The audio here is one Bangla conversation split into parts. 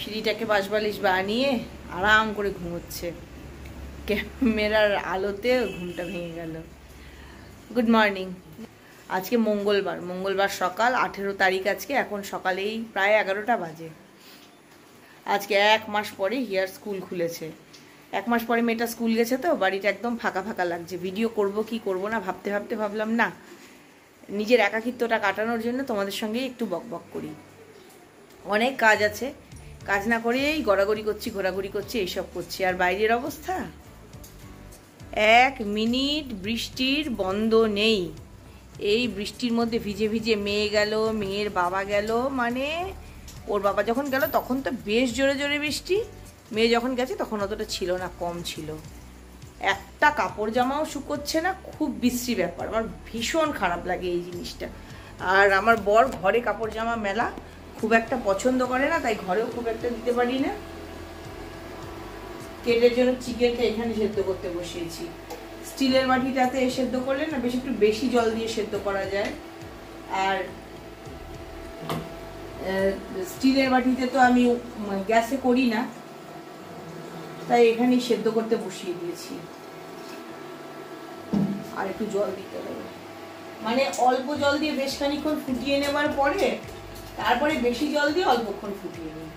সিঁড়িটাকে বাঁশবালিশ বানিয়ে আরাম করে ঘুমোচ্ছে। ক্যামেরার আলোতে ঘুমটা ভেঙে গেল। Good morning. আজকে মঙ্গলবার সকাল 18 তারিখ আজকে। এখন সকালেই প্রায় 11টা বাজে। আজকে 1 মাস পরে হিয়ার স্কুল খুলেছে। 1 মাস পরে মেয়েটা স্কুল গেছে, তো বাড়িটা একদম ফাঁকা ফাঁকা লাগছে। ভিডিও করব কি করব না ভাবতে ভাবতে ভাবলাম না, নিজের একাকিত্বটা কাটানোর জন্য তোমাদের সঙ্গে একটু বকবক করি। অনেক কাজ আছে, কাজ না করেই ঘোরাঘুরি করছি এইসব করছি। আর বাইরের অবস্থা 1 মিনিট বৃষ্টির বন্ধ নেই। এই বৃষ্টির মধ্যে ভিজে ভিজে মেয়ে গেল, মেয়ের বাবা গেল। মানে ওর বাবা যখন গেল তখন তো বেশ জোরে জোরে বৃষ্টি, মেয়ে যখন গেছে তখন অতটা ছিল না, কম ছিল। একটা কাপড় জামাও শুকোচ্ছে না, খুব বিশ্রী ব্যাপার। আমার ভীষণ খারাপ লাগে এই জিনিসটা। আর আমার বর ঘরে কাপড় জামা মেলা খুব একটা পছন্দ করে না, তাই ঘরেও খুব একটা দিতে পারি না। কেটের জন্য চিকেনটা এখানে সেদ্ধ করতে বসিয়েছি। স্টিলের বাটিটাতে সেদ্ধ করলে না বেশ একটু বেশি জল দিয়ে সেদ্ধ করা যায়। আর স্টিলের বাটিতে তো আমি গ্যাসে করি না, তাই এখানেই সেদ্ধ করতে বসিয়ে দিয়েছি। আর একটু জল দিতে হবে, মানে অল্প জল দিয়ে বেশ খানিক্ষণ ফুটিয়ে নেবার পরে তারপরে বেশি জল দিয়ে অল্পক্ষণ ফুটিয়ে নিই,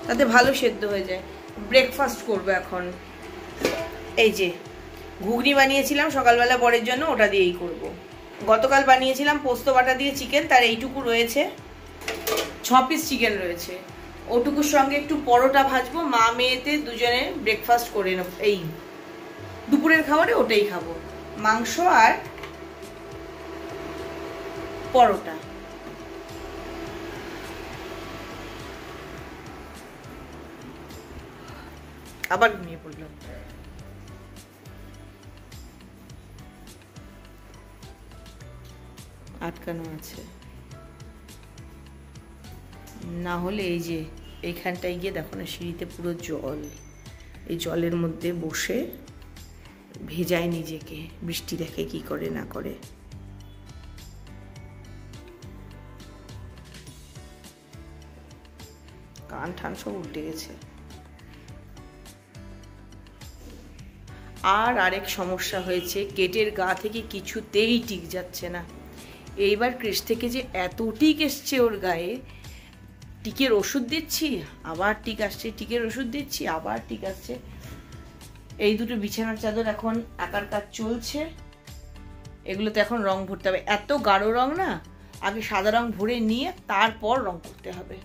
তাতে ভালো সেদ্ধ হয়ে যায়। ব্রেকফাস্ট করবো এখন। এই যে ঘুগনি বানিয়েছিলাম সকালবেলা বরের জন্য, ওটা দিয়েই করব। গতকাল বানিয়েছিলাম পোস্ত বাটা দিয়ে চিকেন, তার এইটুকু রয়েছে, 6 পিস চিকেন রয়েছে। ওটুকুর সঙ্গে একটু পরোটা ভাজবো, মা মেয়েতে দুজনে ব্রেকফাস্ট করে নেব। এই দুপুরের খাবারে ওটাই খাবো, মাংস আর পরোটা। আবার ঘুমিয়ে পড়লাম। আটকানো আছে, না হলে এই যে এইখানটায় গিয়ে দেখো না, সিঁড়িতে পুরো জল। এই জলের মধ্যে বসে ভেজায় নিজেকে, বৃষ্টি দেখে কি করে না করে। কান ঠান সব উল্টে গেছে। আর আরেক সমস্যা হয়েছে, কেটের গা থেকে কিছুতেই টিক যাচ্ছে না। এইবার ক্রিস থেকে যে এত টিক এসছে ওর গায়ে, টিকের ওষুধ দিচ্ছি আবার টিক আসছে, টিকের ওষুধ দিচ্ছি আবার টিক আসছে। এই দুটো বিছানার চাদর এখন আকার কাজ চলছে, এগুলোতে এখন রং ভরতে হবে। এত গাঢ় রং না, আগে সাদা রং ভরে নিয়ে তারপর রং করতে হবে।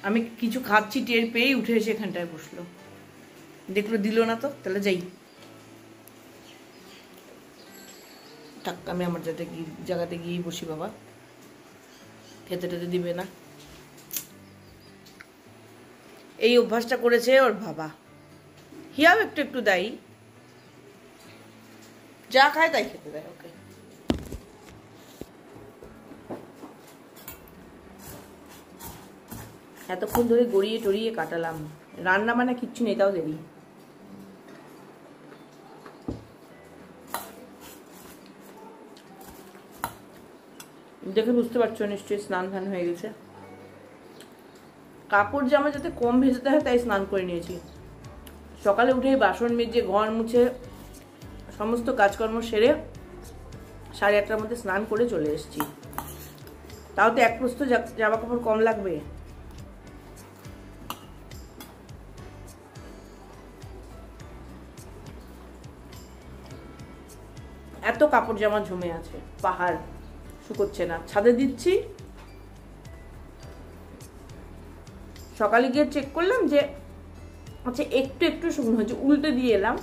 আমি কিছু খাচ্ছি টের পেয়েই উঠে এসে এখানটায় বসলো, দেখলো দিল না তো, তাহলে যাই থাক, আমি আমার জায়গাতে গিয়েই বসি। বাবা খেতে টেতে দিবে না, এই অভ্যাসটা করেছে ওর বাবা। হিয়াও একটু একটু দেয়, যা খায় তাই খেতে দেয় ওকে। এতক্ষণ ধরে গড়িয়ে টড়িয়ে কাটালাম, রান্না মানে কিচ্ছু নেই, তাও দেরি। দেখে বুঝতে পারছো নিশ্চয়ই স্নান ধান হয়ে গেছে। কাপড় জামা যাতে কম ভেজাতে হয় তাই স্নান করে নিয়েছি। সকালে উঠে বাসন মেজে ঘর মুছে সমস্ত কাজকর্ম সেরে 8:30টার মধ্যে স্নান করে চলে এসেছি। তাও তো এক প্রস্ত জামা কাপড় কম লাগবে। এত কাপড় জামা জমে আছে, পাহাড়, শুকোচ্ছে না। ছাদে দিচ্ছি, সকালে গিয়ে চেক করলাম যে আচ্ছা একটু একটু শুকনো হয়েছে, উল্টে দিয়ে এলাম,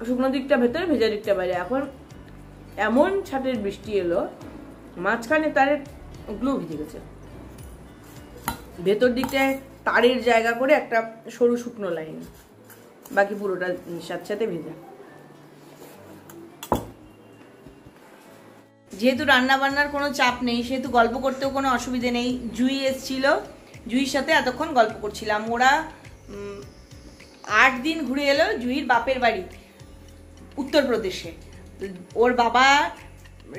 শুকনো দিকটা ভেতরে ভেজা দিকটা বাইরে। এখন এমন ছাটের বৃষ্টি এলো, মাঝখানে তারের ওগুলো ভিজে গেছে। ভেতর দিকটায় তারের জায়গা করে একটা সরু শুকনো লাইন, বাকি পুরোটা সাথে সাথে ভেজা। যেহেতু রান্না বান্নার কোনো চাপ নেই সেহেতু গল্প করতেও কোনো অসুবিধে নেই। জুই এসেছিল, জুইয়ের সাথে এতক্ষণ গল্প করছিলাম। ওরা 8 দিন ঘুরে এলো জুইয়ের বাপের বাড়ি উত্তরপ্রদেশে। ওর বাবা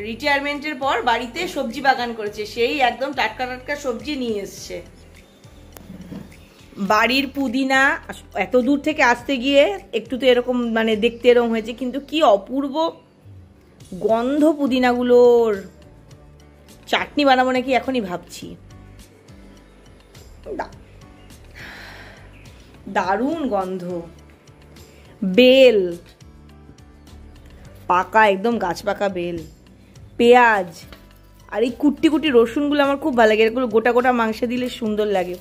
রিটায়ারমেন্টের পর বাড়িতে সবজি বাগান করেছে, সেই একদম টাটকা টাটকা সবজি নিয়ে এসছে। বাড়ির পুদিনা এত দূর থেকে আসতে গিয়ে একটু তো এরকম মানে দেখতে এরকম হয়েছে, কিন্তু কি অপূর্ব গন্ধ পুদিনাগুলোর। চাটনি বানাবো নাকি এখনই ভাবছি। দারুণ গন্ধ। বেল, পাকা একদম গাছ পাকা বেল, পেঁয়াজ আর এই কুটি কুটি রসুনগুলো আমার খুব ভালো লাগে। এগুলো গোটা গোটা মাংসে দিলে সুন্দর লাগে।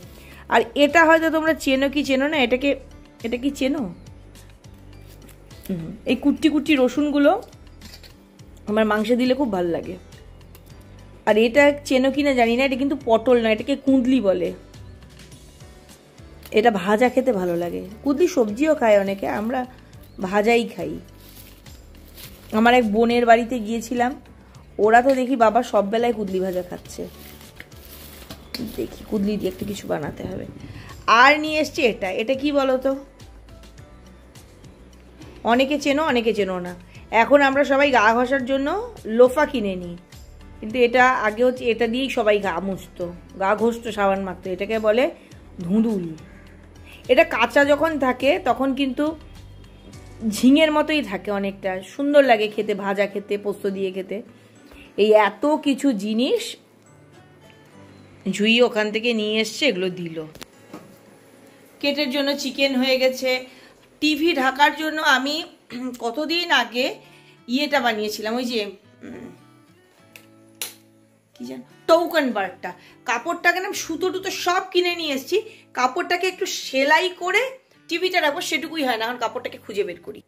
আর এটা হয়তো তোমরা চেনো কি চেনো না, এটা কি চেনো? এই কুটি কুটি রসুনগুলো আমার মাংসে দিলে খুব ভালো লাগে। আর এটা চেনো কি না জানি না, এটা কিন্তু পটল না, এটাকে কুঁদলি বলে। এটা ভাজা খেতে ভালো লাগে। কুঁদলি সবজিও খায় অনেকে, আমরা ভাজাই খাই। আমার এক বোনের বাড়িতে গিয়েছিলাম, ওরা তো দেখি বাবা সব বেলায় কুঁদলি ভাজা খাচ্ছে। দেখি কুঁদলি দিয়ে একটু কিছু বানাতে হবে। আর নিয়ে এসছি এটা কি বলো তো? অনেকে চেনো অনেকে চেনো না। এখন আমরা সবাই গা ঘষার জন্য লোফা কিনে নিই, কিন্তু এটা আগে হচ্ছে এটা দিয়েই সবাই গা মুছতো, গা ঘষতো, সাবান মাখতো। এটাকে বলে ধুঁদুল। এটা কাঁচা যখন থাকে তখন কিন্তু ঝিঙের মতোই থাকে, অনেকটা সুন্দর লাগে খেতে, ভাজা খেতে, পোস্ত দিয়ে খেতে। এই এত কিছু জিনিস জুই ওখান থেকে নিয়ে এসছে, এগুলো দিল। কেটের জন্য চিকেন হয়ে গেছে। টিভি ঢাকার জন্য আমি কতদিন আগে ইয়েটা বানিয়েছিলাম, ওই যে কি জানো, টৌকন বারটা। কাপড়টাকে না সুতো টুতো সব কিনে নিয়ে এসেছি, কাপড়টাকে একটু সেলাই করে টিভিটা রাখবো, সেটুকুই হয় না। এখন কাপড়টাকে খুঁজে বের করি।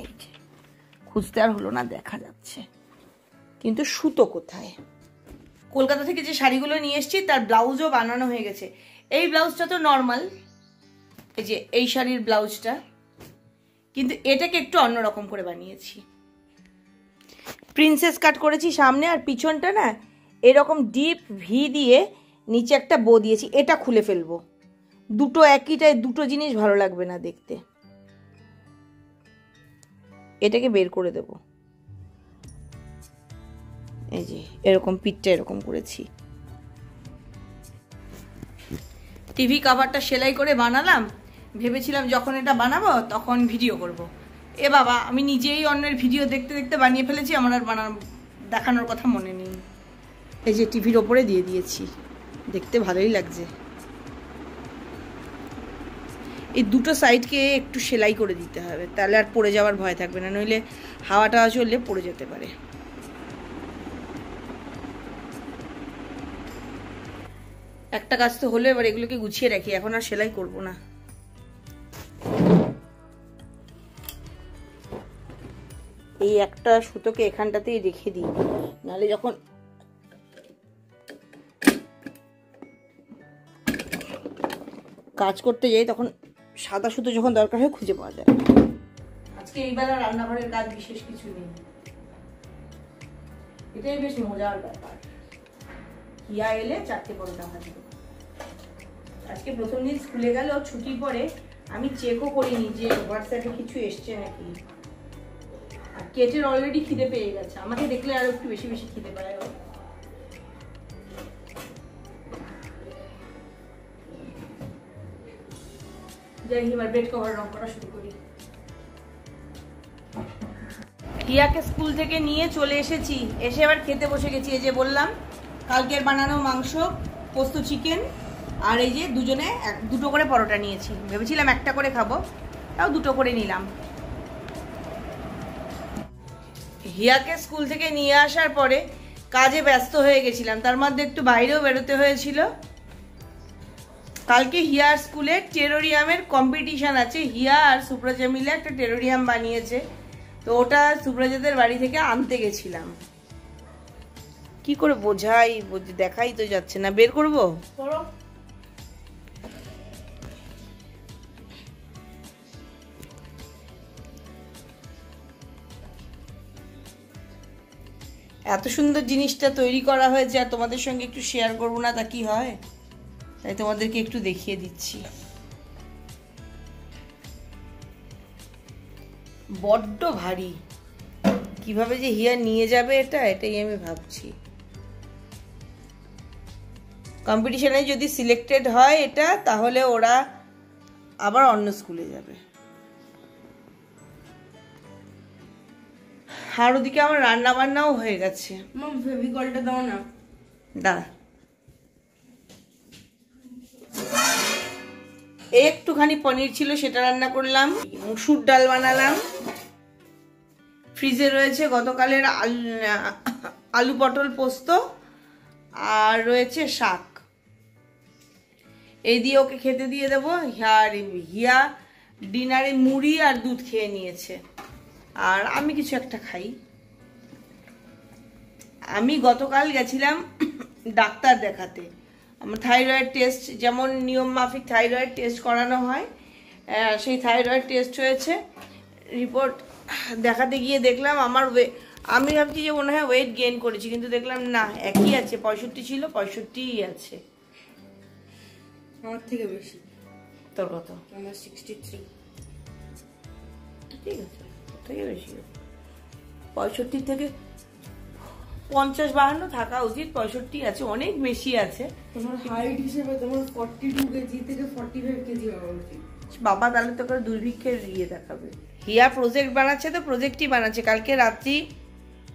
এই যে খুঁজতে আর হলো না, দেখা যাচ্ছে, কিন্তু সুতো কোথায়? কলকাতা থেকে যে শাড়িগুলো নিয়ে এসেছি তার ব্লাউজও বানানো হয়ে গেছে। এই ব্লাউজটা তো নর্মাল, এই যে এই শাড়ির ব্লাউজটা, কিন্তু এটাকে একটু অন্যরকম করে বানিয়েছি। প্রিন্সেস কাট করেছি সামনে, আর পিছনটা না এরকম ডিপ ভি দিয়ে নিচে একটা বো দিয়েছি। এটা খুলে ফেলবো, দুটো একইটাই, দুটো জিনিস ভালো লাগবে না দেখতে। এটাকে বের করে দেব। এই যে এরকম পিঠটা এরকম করেছি। টিভি কাভারটা সেলাই করে বানালাম, ভেবেছিলাম যখন এটা বানাবো তখন ভিডিও করব। এ বাবা, আমি নিজেই অন্যের ভিডিও দেখতে দেখতে বানিয়ে ফেলেছি, আমার আর দেখানোর কথা মনে নেই। এই যে টিভির ওপরে দিয়ে দিয়েছি, দেখতে ভালোই লাগছে। এই দুটো সাইডকে একটু সেলাই করে দিতে হবে, তাহলে আর পড়ে যাওয়ার ভয় থাকবে না, নইলে হাওয়া টাওয়া চললে পড়ে যেতে পারে। একটা কাজ তো হলো, এবার এগুলোকে গুছিয়ে রাখি, এখন আর সেলাই করব না। এই একটা সুতোকে এখানটাতেই রেখে দিই, নাহলে যখন কাজ করতে যাই তখন সাদা সুতো যখন দরকার হয় খুঁজে পাওয়া যায়। আজকে এইবেলা রান্নাঘরের কাজ বিশেষ কিছু নেই, এটাই বেশ মজার ব্যাপার। হিয়া এলে 4টে পরোটা ভাজবো। আজকে প্রথম দিন স্কুলে গেল, ছুটির পরে আমি চেকও করিনি যে হোয়াটসঅ্যাপে কিছু এসছে নাকি। আর কেটের অলরেডি খিদে পেয়ে গেছে, আমাকে দেখলে আরো একটু বেশি বেশি খিদে পায়। যাই, এবার বেড কভার রং করা শুরু করি। হিয়াকে স্কুল থেকে নিয়ে চলে এসেছি, এসে এবার খেতে বসে গেছি। এই যে বললাম কালকের বানানো মাংস, পোস্ত চিকেন, আর এই যে দুজনে দুটো করে পরোটা নিয়েছি। ভেবেছিলাম একটা করে খাবো, তাও দুটো করে নিলাম। হিয়াকে স্কুল থেকে নিয়ে আসার পরে কাজে ব্যস্ত হয়ে গেছিলাম, তার মধ্যে একটু বাইরেও বেরোতে হয়েছিল। কালকে হিয়ার স্কুলে টেরোরিয়ামের কম্পিটিশন আছে। হিয়া আর সুপ্রজা মিলে একটা টেরোরিয়াম বানিয়েছে, তো ওটা সুপ্রজাদের বাড়ি থেকে আনতে গেছিলাম। কি করে বোঝাই, দেখাই তো যাচ্ছে না, বের করবো। এত সুন্দর জিনিসটা তৈরি করা হয়েছে আর তোমাদের সঙ্গে একটু শেয়ার করবো না তা কি হয়, তাই তোমাদেরকে একটু দেখিয়ে দিচ্ছি। বড্ড ভারী, কিভাবে যে হিয়া নিয়ে যাবে এটাই আমি ভাবছি। কম্পিটিশনে যদি সিলেক্টেড হয় এটা, তাহলে ওরা আবার অন্য স্কুলে যাবে। আর ওদিকে আমার রান্না বান্নাও হয়ে গেছে। ফেভিকলটা দাও না, দাঁড়া। একটুখানি পনির ছিল, সেটা রান্না করলাম। মুসুর ডাল বানালাম। ফ্রিজে রয়েছে গতকালের আলু পটল পোস্ত, আর রয়েছে শাক। এই দিয়ে ওকে খেতে দিয়ে দেবো। আর হিয়া ডিনারে মুড়ি আর দুধ খেয়ে নিয়েছে, আর আমি কিছু একটা খাই। আমি গতকাল গেছিলাম ডাক্তার দেখাতে। আমার থাইরয়েড টেস্ট, যেমন নিয়ম মাফিক থাইরয়েড টেস্ট করানো হয়, সেই থাইরয়েড টেস্ট হয়েছে। রিপোর্ট দেখাতে গিয়ে দেখলাম আমার আমি ভাবছি যে মনে হয় ওয়েট গেইন করেছি, কিন্তু দেখলাম না, একই আছে। 65 ছিল, 65ই আছে। আমার থেকে বেশি। তোর কত? আমার 63। ঠিক আছে, তোর থেকে বেশি। 65 থেকে 50-52 থাকা উচিত, 65 আছে, অনেক বেশি আছে। তোমার হাইট হিসেবে তোমার 42 কেজি থেকে 45 কেজি হওয়া উচিত। বাবা তাহলে তোকে দুর্ভিক্ষের ইয়ে দেখাবে। হিয়া প্রজেক্ট বানাচ্ছে, তো প্রজেক্টই বানাচ্ছে। কালকে রাত্রি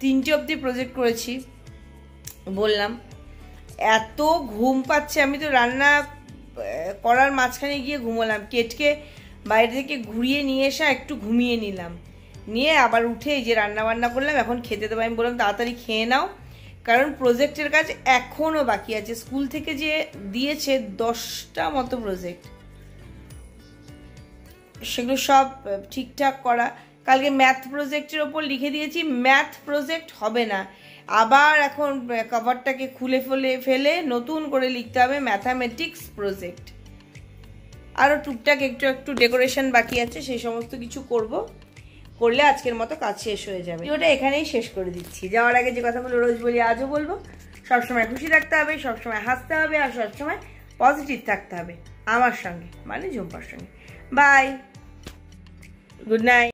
3টে অবধি প্রজেক্ট করেছি, বললাম। এত ঘুম পাচ্ছে, আমি তো রান্না করার মাঝখানে গিয়ে ঘুমোলাম। কেটকে বাইরে থেকে ঘুরিয়ে নিয়ে এসে একটু ঘুমিয়ে নিলাম, নিয়ে আবার উঠে এই যে রান্না বান্না করলাম। এখন খেতে দেবো। আমি বললাম তাড়াতাড়ি খেয়ে নাও, কারণ প্রজেক্টের কাজ এখনও বাকি আছে। স্কুল থেকে যে দিয়েছে 10টা মতো প্রজেক্ট, সেগুলো সব ঠিকঠাক করা। কালকে ম্যাথ প্রজেক্টের ওপর লিখে দিয়েছি, ম্যাথ প্রজেক্ট হবে না, আবার এখন কভারটাকে খুলে ফেলে নতুন করে লিখতে হবে ম্যাথামেটিক্স প্রজেক্ট। আরও টুকটাক একটু ডেকোরেশন বাকি আছে, সেই সমস্ত কিছু করলে আজকের মতো কাজ শেষ হয়ে যাবে। ওটা এখানেই শেষ করে দিচ্ছি। যাওয়ার আগে যে কথাগুলো রোজ বলি আজও বলবো, সবসময় খুশি থাকতে হবে, সবসময় হাসতে হবে, আর সবসময় পজিটিভ থাকতে হবে আমার সঙ্গে, মানে ঝুম্পার সঙ্গে। Bye, good night.